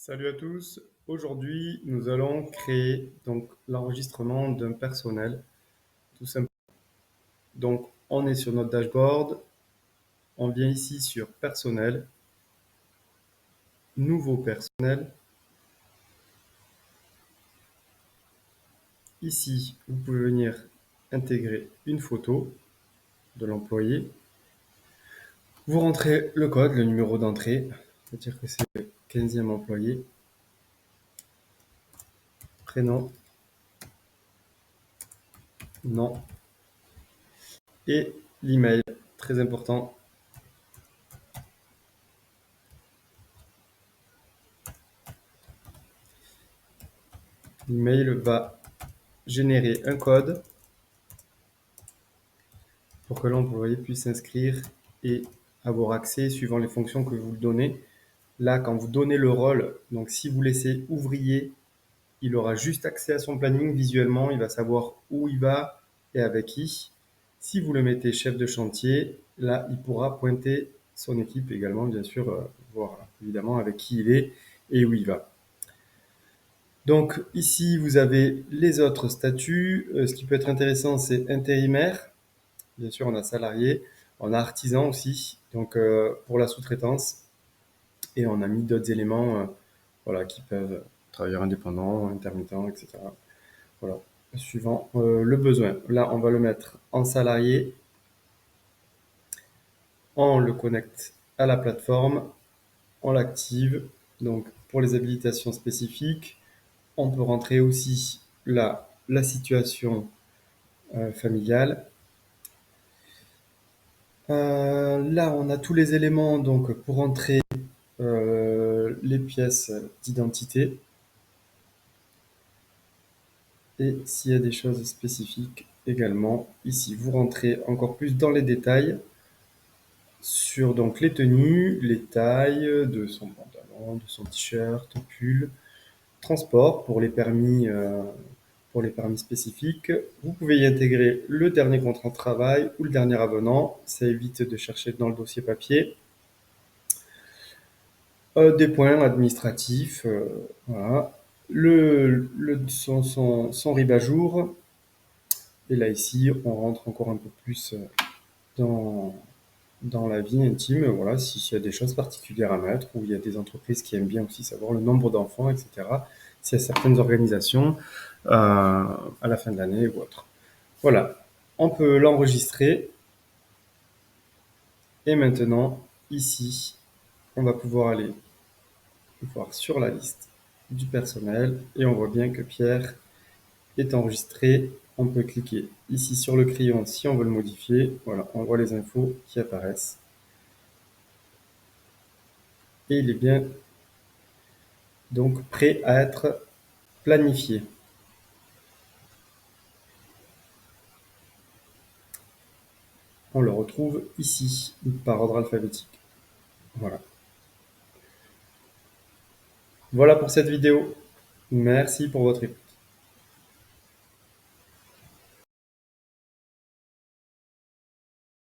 Salut à tous. Aujourd'hui, nous allons créer donc l'enregistrement d'un personnel, tout simplement. Donc, on est sur notre dashboard, on vient ici sur personnel, nouveau personnel. Ici, vous pouvez venir intégrer une photo de l'employé. Vous rentrez le code, le numéro d'entrée, c'est-à-dire que c'est le 15e employé. Prénom, nom et l'email, très important. L'email va générer un code pour que l'employé puisse s'inscrire et avoir accès suivant les fonctions que vous lui donnez. Là, quand vous donnez le rôle, donc si vous laissez ouvrier, il aura juste accès à son planning visuellement, il va savoir où il va et avec qui. Si vous le mettez chef de chantier, là, il pourra pointer son équipe également, bien sûr, voir évidemment avec qui il est et où il va. Donc ici, vous avez les autres statuts. Ce qui peut être intéressant, c'est intérimaire. Bien sûr, on a salarié, on a artisan aussi, donc pour la sous-traitance. Et on a mis d'autres éléments voilà, qui peuvent travailleurs indépendants, intermittents, etc. Voilà, suivant le besoin. Là, on va le mettre en salarié. On le connecte à la plateforme, on l'active. Donc, pour les habilitations spécifiques, on peut rentrer aussi là la situation familiale. Là, on a tous les éléments donc pour entrer les pièces d'identité et s'il y a des choses spécifiques également. Ici, vous rentrez encore plus dans les détails sur donc les tenues, les tailles de son pantalon, de son t-shirt, pull, transport pour les permis spécifiques. Vous pouvez y intégrer le dernier contrat de travail ou le dernier avenant. Ça évite de chercher dans le dossier papier. Des points administratifs, voilà. Son RIB à jour. Et là, ici, on rentre encore un peu plus dans, dans la vie intime. Voilà, s'il y a des choses particulières à mettre, ou il y a des entreprises qui aiment bien aussi savoir le nombre d'enfants, etc. S'il y a certaines organisations à la fin de l'année ou autre. Voilà, on peut l'enregistrer. Et maintenant, ici, on va pouvoir aller voir sur la liste du personnel et on voit bien que Pierre est enregistré. On peut cliquer ici sur le crayon si on veut le modifier. Voilà, on voit les infos qui apparaissent. Et il est bien donc prêt à être planifié. On le retrouve ici par ordre alphabétique. Voilà. Voilà pour cette vidéo. Merci pour votre écoute.